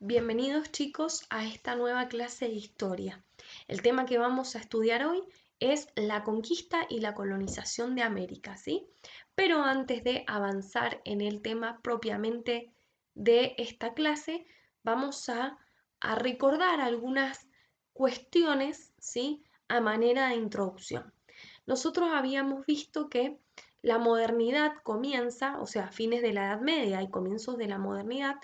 Bienvenidos chicos a esta nueva clase de historia. El tema que vamos a estudiar hoy es la conquista y la colonización de América, ¿sí? Pero antes de avanzar en el tema propiamente de esta clase, vamos a recordar algunas cuestiones, ¿sí? A manera de introducción. Nosotros habíamos visto que la modernidad comienza, o sea, a fines de la Edad Media y comienzos de la modernidad,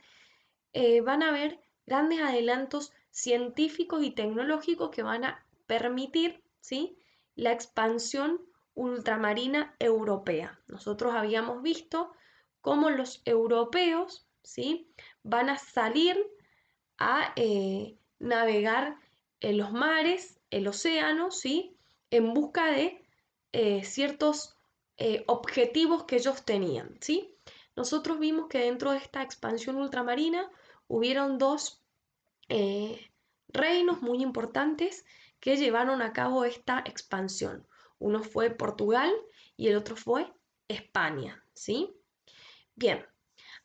van a haber grandes adelantos científicos y tecnológicos que van a permitir, ¿sí?, la expansión ultramarina europea. Nosotros habíamos visto cómo los europeos, ¿sí?, van a salir a navegar en los mares, el océano, ¿sí?, en busca de ciertos objetivos que ellos tenían, ¿sí? Nosotros vimos que dentro de esta expansión ultramarina hubieron dos eh, reinos muy importantes que llevaron a cabo esta expansión. Uno fue Portugal y el otro fue España, ¿sí? Bien,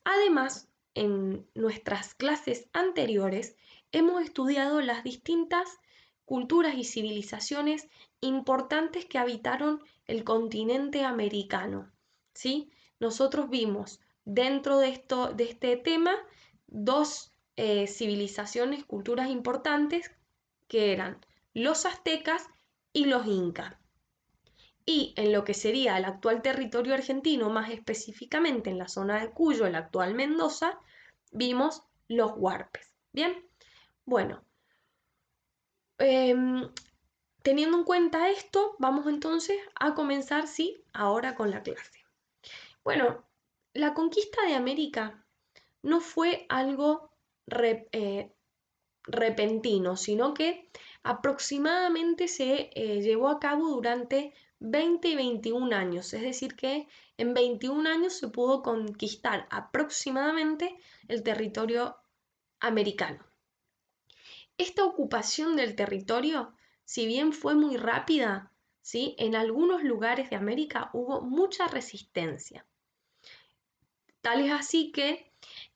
además, en nuestras clases anteriores hemos estudiado las distintas culturas y civilizaciones importantes que habitaron el continente americano, ¿sí? Nosotros vimos dentro de este tema dos civilizaciones, culturas importantes que eran los aztecas y los incas. Y en lo que sería el actual territorio argentino, más específicamente en la zona de Cuyo, el actual Mendoza, vimos los huarpes. Bien, bueno, teniendo en cuenta esto, vamos entonces a comenzar, sí, ahora con la clase. Bueno, la conquista de América no fue algo repentino, sino que aproximadamente se llevó a cabo durante 20 y 21 años, es decir, que en 21 años se pudo conquistar aproximadamente el territorio americano. Esta ocupación del territorio, si bien fue muy rápida, ¿sí?, en algunos lugares de América hubo mucha resistencia. Tal es así que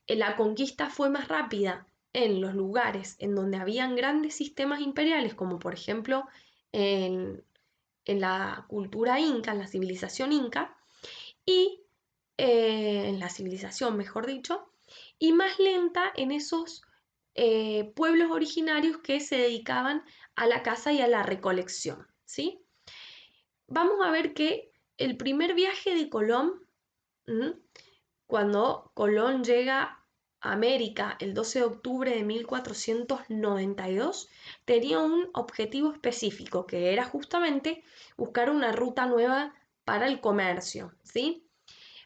la conquista fue más rápida en los lugares en donde habían grandes sistemas imperiales, como por ejemplo en, en la cultura inca, en la civilización inca, y en la civilización, mejor dicho, y más lenta en esos pueblos originarios que se dedicaban a la caza y a la recolección, ¿sí? Vamos a ver que el primer viaje de Colón, cuando Colón llega a América el 12 de octubre de 1492, tenía un objetivo específico, que era justamente buscar una ruta nueva para el comercio, ¿sí?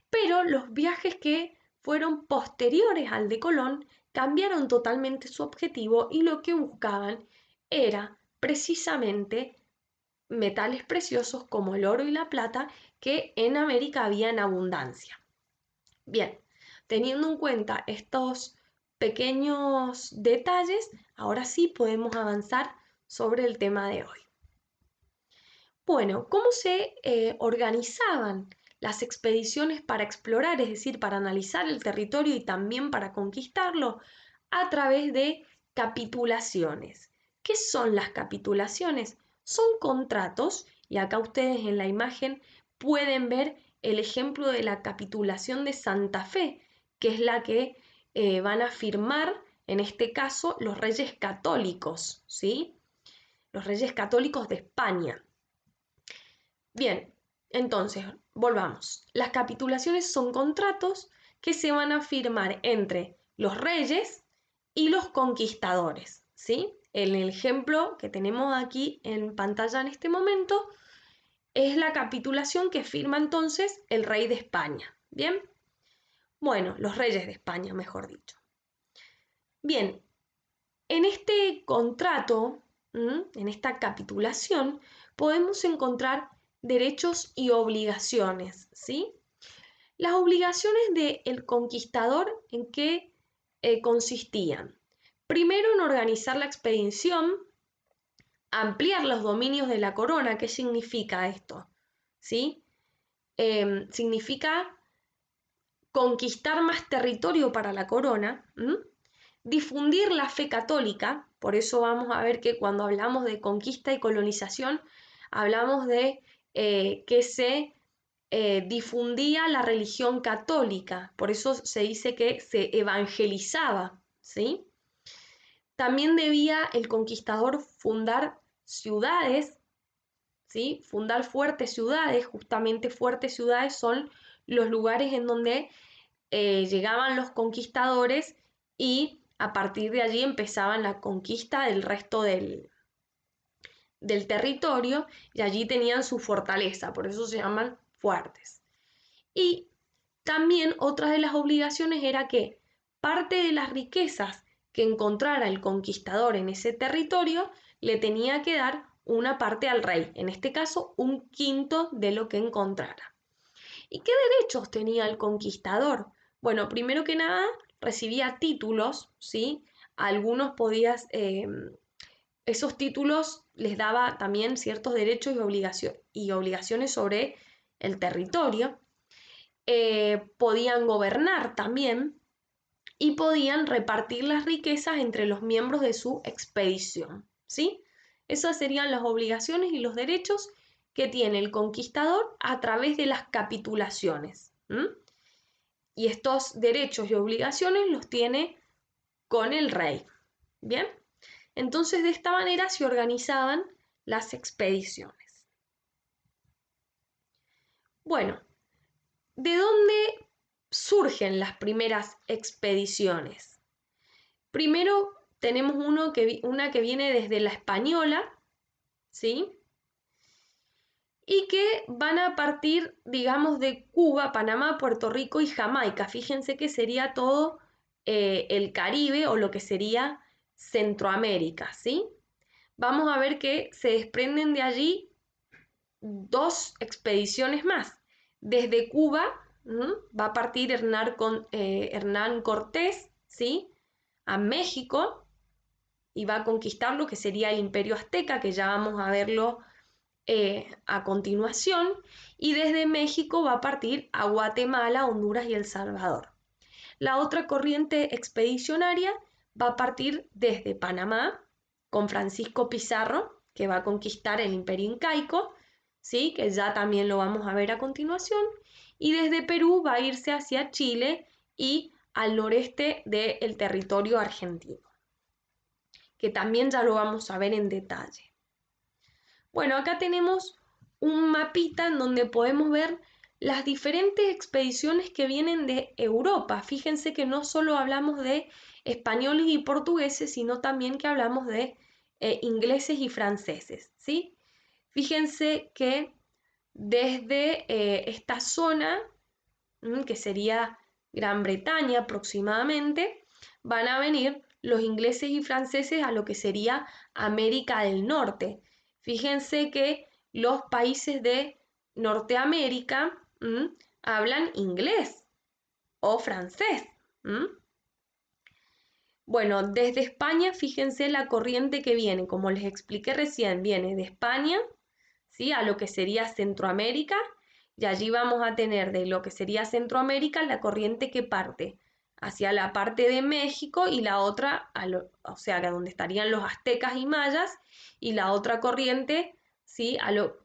Pero los viajes que fueron posteriores al de Colón cambiaron totalmente su objetivo y lo que buscaban era precisamente metales preciosos como el oro y la plata, que en América había en abundancia. Bien, teniendo en cuenta estos pequeños detalles, ahora sí podemos avanzar sobre el tema de hoy. Bueno, ¿cómo se organizaban las expediciones para explorar, es decir, para analizar el territorio y también para conquistarlo? A través de capitulaciones. ¿Qué son las capitulaciones? Son contratos, y acá ustedes en la imagen pueden ver el ejemplo de la capitulación de Santa Fe, que es la que van a firmar, en este caso, los reyes católicos, ¿sí? Los reyes católicos de España. Bien, entonces, volvamos. Las capitulaciones son contratos que se van a firmar entre los reyes y los conquistadores, ¿sí? El ejemplo que tenemos aquí en pantalla en este momento es la capitulación que firma entonces el rey de España. Bien, bueno, los reyes de España, mejor dicho. Bien, en este contrato, en esta capitulación, podemos encontrar derechos y obligaciones, ¿sí? Las obligaciones del conquistador, ¿en qué consistían? Primero, en organizar la expedición, ampliar los dominios de la corona. ¿Qué significa esto? ¿Sí? Significa conquistar más territorio para la corona. difundir la fe católica. Por eso vamos a ver que cuando hablamos de conquista y colonización, hablamos de que se difundía la religión católica, por eso se dice que se evangelizaba, ¿sí? También debía el conquistador fundar ciudades, ¿sí? Fundar fuertes ciudades, justamente fuertes ciudades son los lugares en donde llegaban los conquistadores y a partir de allí empezaban la conquista del resto del territorio y allí tenían su fortaleza, por eso se llaman fuertes. Y también otra de las obligaciones era que parte de las riquezas que encontrara el conquistador en ese territorio le tenía que dar una parte al rey, en este caso un quinto de lo que encontrara. ¿Y qué derechos tenía el conquistador? Bueno, primero que nada recibía títulos, ¿sí? Algunos podías, esos títulos les daba también ciertos derechos y obligaciones sobre el territorio. Podían gobernar también y podían repartir las riquezas entre los miembros de su expedición, ¿sí? Esas serían las obligaciones y los derechos que tiene el conquistador a través de las capitulaciones. Y estos derechos y obligaciones los tiene con el rey. Bien, entonces de esta manera se organizaban las expediciones. Bueno, ¿de dónde surgen las primeras expediciones? Primero tenemos una que viene desde la Española, ¿sí? Y que van a partir, digamos, de Cuba, Panamá, Puerto Rico y Jamaica. Fíjense que sería todo el Caribe o lo que sería Centroamérica, ¿sí? Vamos a ver que se desprenden de allí dos expediciones más. Desde Cuba va a partir Hernán Cortés, ¿sí? A México y va a conquistar lo que sería el Imperio Azteca, que ya vamos a verlo a continuación, y desde México va a partir a Guatemala, Honduras y El Salvador. La otra corriente expedicionaria va a partir desde Panamá con Francisco Pizarro, que va a conquistar el Imperio Incaico, ¿sí? Que ya también lo vamos a ver a continuación, y desde Perú va a irse hacia Chile y al noreste del territorio argentino, que también ya lo vamos a ver en detalle. Bueno, acá tenemos un mapita en donde podemos ver las diferentes expediciones que vienen de Europa. Fíjense que no solo hablamos de españoles y portugueses, sino también que hablamos de ingleses y franceses, ¿sí? Fíjense que desde esta zona, que sería Gran Bretaña aproximadamente, van a venir los ingleses y franceses a lo que sería América del Norte. Fíjense que los países de Norteamérica hablan inglés o francés. Bueno, desde España, fíjense la corriente que viene, como les expliqué recién, viene de España, ¿sí? A lo que sería Centroamérica, y allí vamos a tener de lo que sería Centroamérica la corriente que parte hacia la parte de México y la otra, o sea, a donde estarían los aztecas y mayas, y la otra corriente, ¿sí?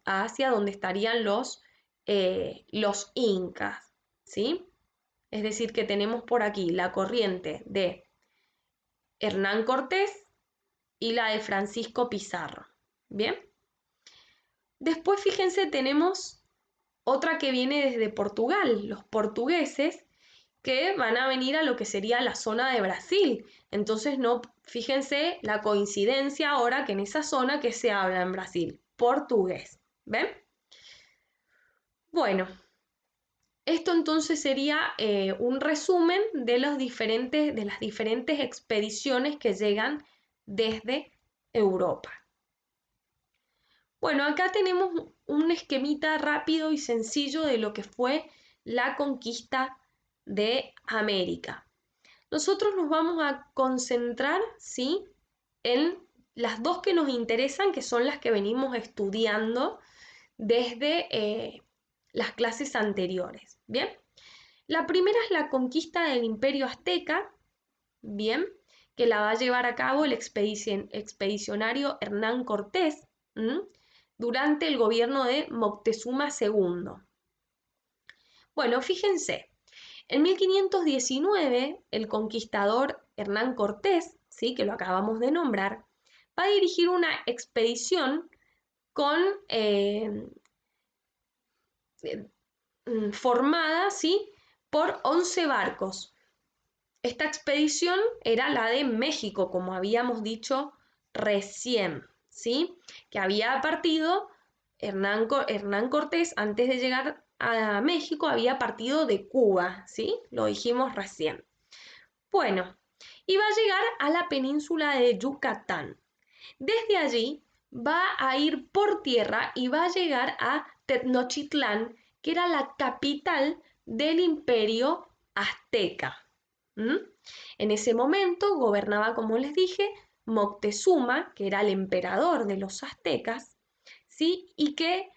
Hacia donde estarían los incas, ¿sí? Es decir, que tenemos por aquí la corriente de Hernán Cortés y la de Francisco Pizarro. Bien. Después, fíjense, tenemos otra que viene desde Portugal, los portugueses, que van a venir a lo que sería la zona de Brasil. Entonces, no, fíjense la coincidencia ahora que en esa zona que se habla en Brasil, portugués. ¿Ven? Bueno, esto entonces sería un resumen de las diferentes expediciones que llegan desde Europa. Bueno, acá tenemos un esquemita rápido y sencillo de lo que fue la conquista de América. Nosotros nos vamos a concentrar, ¿sí?, en las dos que nos interesan, que son las que venimos estudiando desde las clases anteriores. Bien, la primera es la conquista del Imperio Azteca, bien, que la va a llevar a cabo el expedicionario Hernán Cortés, durante el gobierno de Moctezuma II. Bueno, fíjense, en 1519 el conquistador Hernán Cortés, ¿sí?, que lo acabamos de nombrar, va a dirigir una expedición con formada, ¿sí?, por 11 barcos. Esta expedición era la de México, como habíamos dicho recién, ¿sí?, que había partido Hernán Cortés, antes de llegar a México, había partido de Cuba, ¿sí? Lo dijimos recién. Bueno, y va a llegar a la península de Yucatán. Desde allí va a ir por tierra y va a llegar a Tenochtitlán, que era la capital del imperio azteca. En ese momento gobernaba, como les dije, Moctezuma, que era el emperador de los aztecas, ¿sí?, y que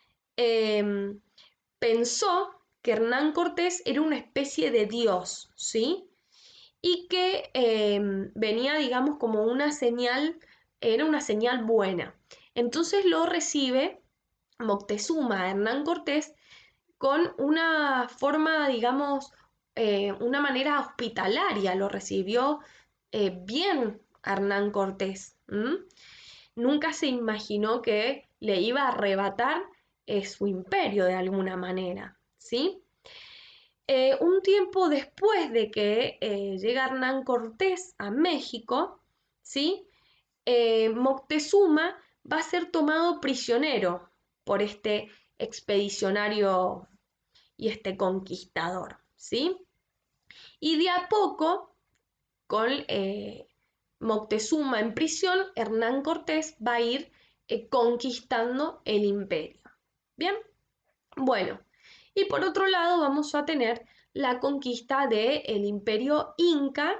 pensó que Hernán Cortés era una especie de dios, ¿sí?, y que venía, digamos, como una señal, era una señal buena. Entonces lo recibe Moctezuma, Hernán Cortés, con una forma, digamos, una manera hospitalaria, lo recibió bien Hernán Cortés. Nunca se imaginó que le iba a arrebatar su imperio de alguna manera, ¿sí? Un tiempo después de que llega Hernán Cortés a México, ¿sí?, Moctezuma va a ser tomado prisionero por este expedicionario y este conquistador, ¿sí? Y de a poco, con Moctezuma en prisión, Hernán Cortés va a ir conquistando el imperio. ¿Bien? Bueno, y por otro lado vamos a tener la conquista del imperio inca,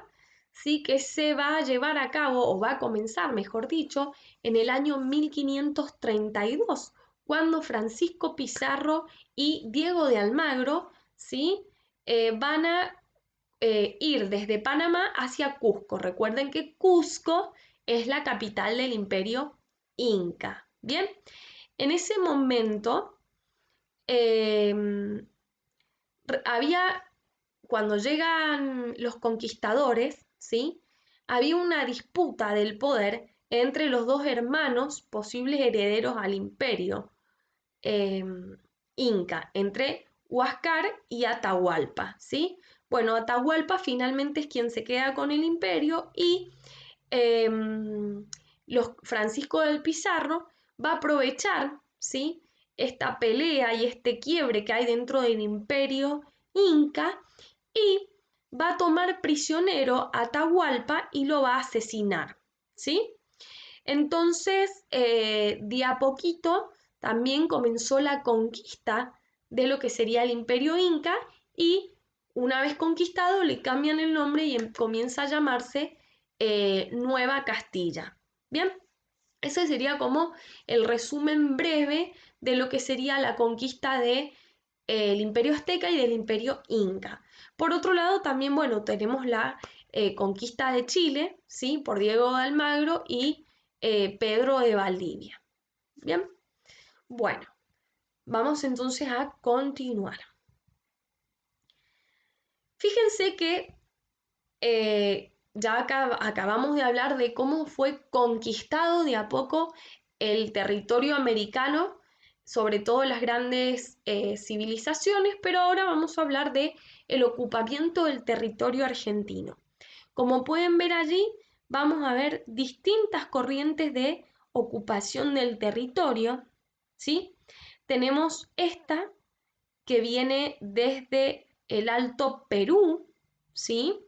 ¿sí?, que se va a llevar a cabo, o va a comenzar, mejor dicho, en el año 1532, cuando Francisco Pizarro y Diego de Almagro, ¿sí?, van a ir desde Panamá hacia Cusco. Recuerden que Cusco es la capital del imperio inca. Bien, en ese momento había, cuando llegan los conquistadores, ¿sí?, había una disputa del poder entre los dos hermanos posibles herederos al imperio inca, entre Huáscar y Atahualpa, ¿sí? Bueno, Atahualpa finalmente es quien se queda con el imperio y Francisco del Pizarro va a aprovechar, ¿sí?, esta pelea y este quiebre que hay dentro del imperio inca y va a tomar prisionero a Atahualpa y lo va a asesinar, ¿sí? Entonces, de a poquito también comenzó la conquista de lo que sería el imperio inca y una vez conquistado le cambian el nombre y comienza a llamarse Nueva Castilla. Bien, ese sería como el resumen breve de lo que sería la conquista de el imperio azteca y del imperio inca. Por otro lado, también, bueno, tenemos la conquista de Chile, ¿sí?, por Diego de Almagro y Pedro de Valdivia. Bien, bueno, vamos entonces a continuar. Fíjense que ya acabamos de hablar de cómo fue conquistado de a poco el territorio americano, sobre todo las grandes civilizaciones, pero ahora vamos a hablar de el ocupamiento del territorio argentino. Como pueden ver allí, vamos a ver distintas corrientes de ocupación del territorio, ¿sí? Tenemos esta que viene desde el Alto Perú, ¿sí?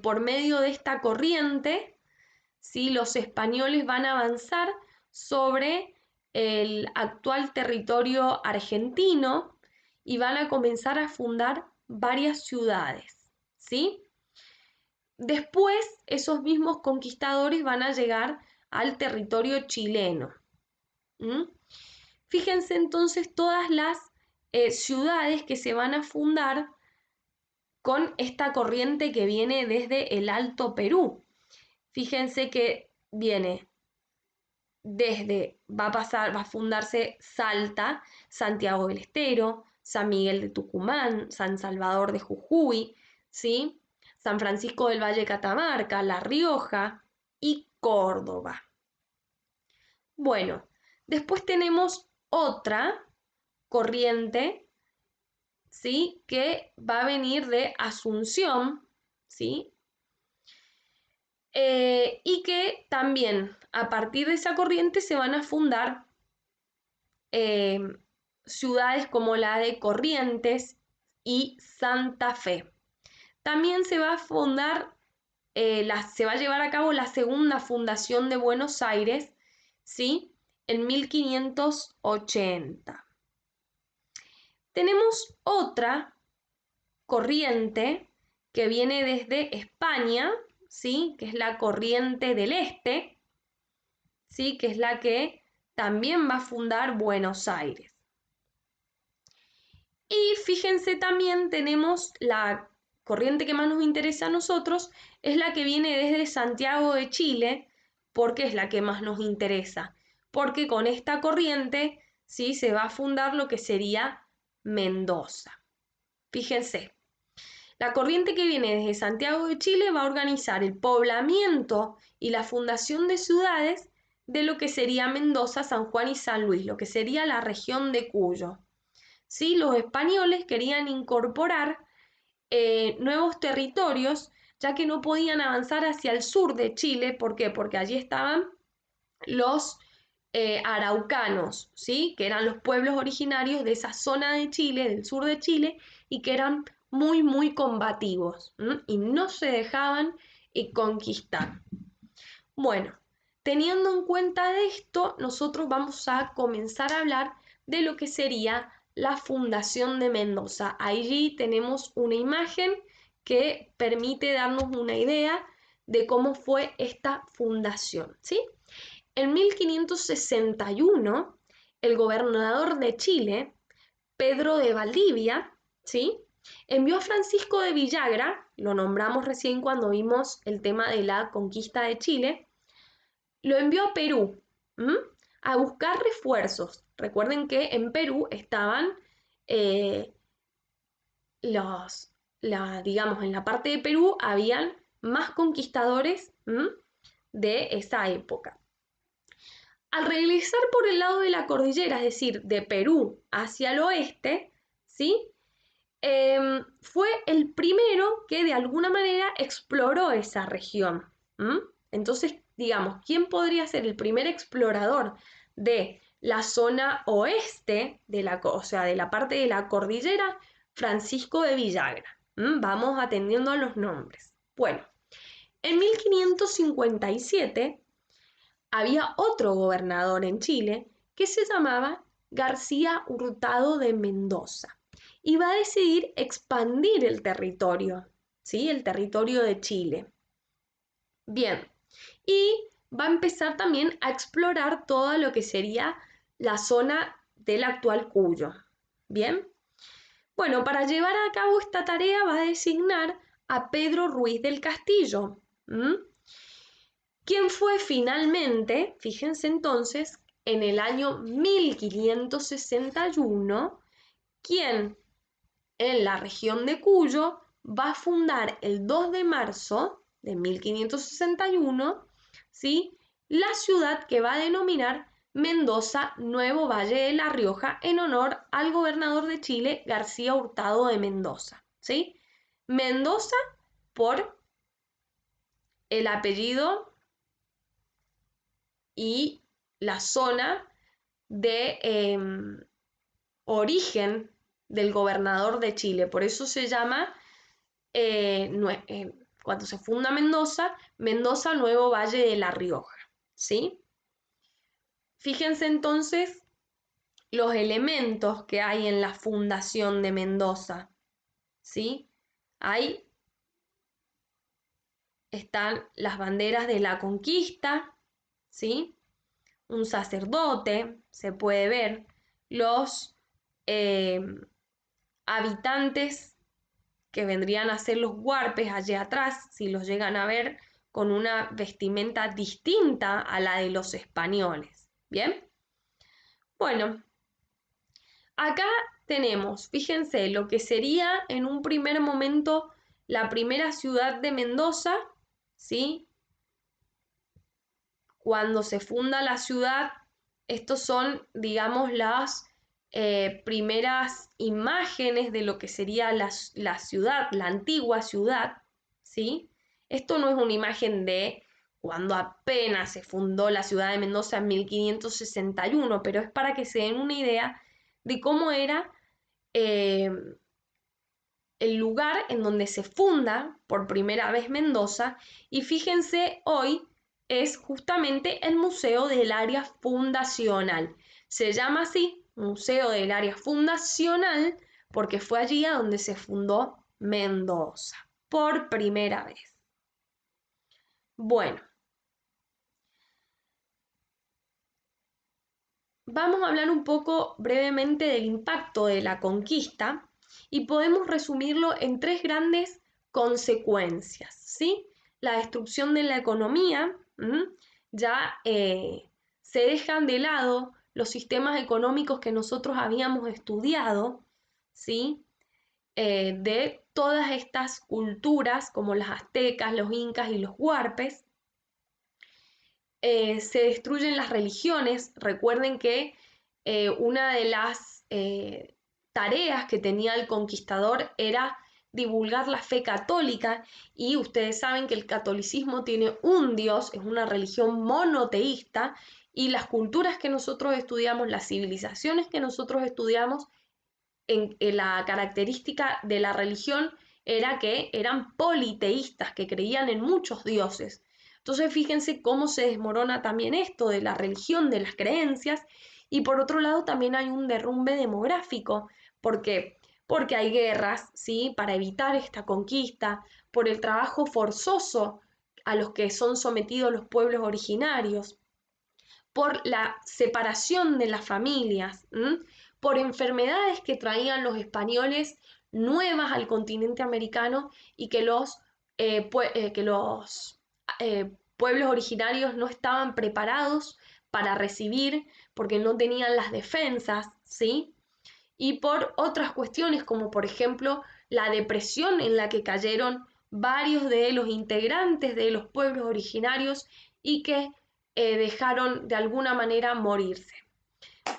Por medio de esta corriente, ¿sí?, los españoles van a avanzar sobre el actual territorio argentino y van a comenzar a fundar varias ciudades, ¿sí? Después, esos mismos conquistadores van a llegar al territorio chileno. Fíjense entonces todas las ciudades que se van a fundar con esta corriente que viene desde el Alto Perú. Fíjense que viene va a fundarse Salta, Santiago del Estero, San Miguel de Tucumán, San Salvador de Jujuy, ¿sí? San Francisco del Valle Catamarca, La Rioja y Córdoba. Bueno, después tenemos otra corriente, ¿sí? Que va a venir de Asunción, ¿sí? Y que también a partir de esa corriente se van a fundar eh, ciudades como la de Corrientes y Santa Fe. También se va a fundar, se va a llevar a cabo la segunda fundación de Buenos Aires, ¿sí? En 1580. Tenemos otra corriente que viene desde España, ¿sí? Que es la corriente del Este, ¿sí? Que es la que también va a fundar Buenos Aires. Y fíjense también tenemos la corriente que más nos interesa a nosotros, es la que viene desde Santiago de Chile, porque es la que más nos interesa, porque con esta corriente, ¿sí? Se va a fundar lo que sería Mendoza. Fíjense, la corriente que viene desde Santiago de Chile va a organizar el poblamiento y la fundación de ciudades de lo que sería Mendoza, San Juan y San Luis, lo que sería la región de Cuyo. ¿Sí? Los españoles querían incorporar nuevos territorios, ya que no podían avanzar hacia el sur de Chile. ¿Por qué? Porque allí estaban los araucanos, ¿sí? Que eran los pueblos originarios de esa zona de Chile, del sur de Chile, y que eran muy, muy combativos, y no se dejaban conquistar. Bueno, teniendo en cuenta esto, nosotros vamos a comenzar a hablar de lo que sería la fundación de Mendoza. Allí tenemos una imagen que permite darnos una idea de cómo fue esta fundación, ¿sí? En 1561, el gobernador de Chile, Pedro de Valdivia, ¿sí? Envió a Francisco de Villagra, lo nombramos recién cuando vimos el tema de la conquista de Chile, lo envió a Perú, ¿m? A buscar refuerzos. Recuerden que en Perú estaban eh, digamos, en la parte de Perú habían más conquistadores, de esa época. Al regresar por el lado de la cordillera, es decir, de Perú hacia el oeste, ¿sí? Fue el primero que de alguna manera exploró esa región. Entonces, digamos, ¿quién podría ser el primer explorador de la zona oeste, o sea, de la parte de la cordillera? Francisco de Villagra. Vamos atendiendo a los nombres. Bueno, en 1557 había otro gobernador en Chile que se llamaba García Hurtado de Mendoza y va a decidir expandir el territorio, ¿sí? El territorio de Chile. Bien, y va a empezar también a explorar todo lo que sería la zona del actual Cuyo. Bien, bueno, para llevar a cabo esta tarea va a designar a Pedro Ruiz del Castillo. Quien fue finalmente, fíjense entonces, en el año 1561, quien en la región de Cuyo va a fundar el 2 de marzo de 1561, ¿sí? La ciudad que va a denominar Mendoza, Nuevo Valle de La Rioja, en honor al gobernador de Chile, García Hurtado de Mendoza, ¿sí? Mendoza por el apellido y la zona de origen del gobernador de Chile. Por eso se llama, cuando se funda Mendoza, Mendoza Nuevo Valle de La Rioja. ¿Sí? Fíjense entonces los elementos que hay en la fundación de Mendoza. ¿Sí? Ahí están las banderas de la conquista, ¿sí? Un sacerdote, se puede ver, los eh, habitantes que vendrían a ser los huarpes allá atrás, si los llegan a ver con una vestimenta distinta a la de los españoles. ¿Bien? Bueno, acá tenemos, fíjense, lo que sería en un primer momento la primera ciudad de Mendoza, ¿sí? Cuando se funda la ciudad, estos son, digamos, las primeras imágenes de lo que sería la ciudad, la antigua ciudad, ¿sí? Esto no es una imagen de cuando apenas se fundó la ciudad de Mendoza en 1561, pero es para que se den una idea de cómo era eh, el lugar en donde se funda por primera vez Mendoza, y fíjense, hoy es justamente el Museo del Área Fundacional. Se llama así, Museo del Área Fundacional, porque fue allí a donde se fundó Mendoza, por primera vez. Bueno, vamos a hablar un poco brevemente del impacto de la conquista y podemos resumirlo en tres grandes consecuencias, ¿sí? La destrucción de la economía, ya se dejan de lado los sistemas económicos que nosotros habíamos estudiado, ¿sí? De todas estas culturas como las aztecas, los incas y los huarpes. Se destruyen las religiones. Recuerden que una de las tareas que tenía el conquistador era divulgar la fe católica, y ustedes saben que el catolicismo tiene un Dios, es una religión monoteísta, y las culturas que nosotros estudiamos, las civilizaciones que nosotros estudiamos, en la característica de la religión era que eran politeístas, que creían en muchos dioses. Entonces fíjense cómo se desmorona también esto de la religión, de las creencias, y por otro lado también hay un derrumbe demográfico, porque hay guerras, ¿sí? Para evitar esta conquista, por el trabajo forzoso a los que son sometidos los pueblos originarios, por la separación de las familias, por enfermedades que traían los españoles nuevas al continente americano, y que los pueblos originarios no estaban preparados para recibir porque no tenían las defensas, ¿sí? Y por otras cuestiones como por ejemplo la depresión en la que cayeron varios de los integrantes de los pueblos originarios, y que dejaron de alguna manera morirse.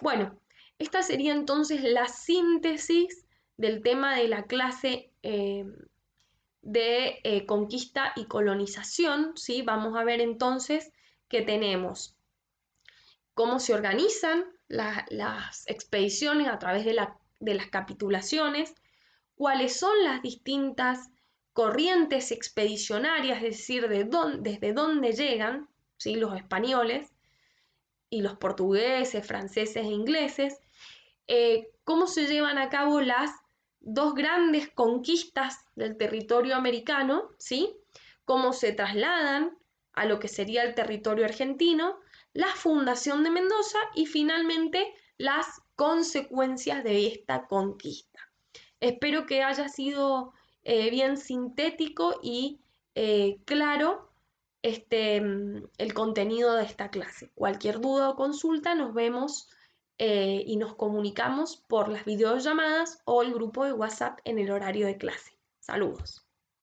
Bueno, esta sería entonces la síntesis del tema de la clase de conquista y colonización, ¿sí? Vamos a ver entonces que tenemos cómo se organizan las expediciones a través de las capitulaciones, cuáles son las distintas corrientes expedicionarias, es decir, desde dónde llegan, ¿sí? Los españoles y los portugueses, franceses e ingleses, cómo se llevan a cabo las dos grandes conquistas del territorio americano, ¿sí? Cómo se trasladan a lo que sería el territorio argentino, la fundación de Mendoza y finalmente las consecuencias de esta conquista. Espero que haya sido bien sintético y claro el contenido de esta clase. Cualquier duda o consulta, nos vemos y nos comunicamos por las videollamadas o el grupo de WhatsApp en el horario de clase. Saludos.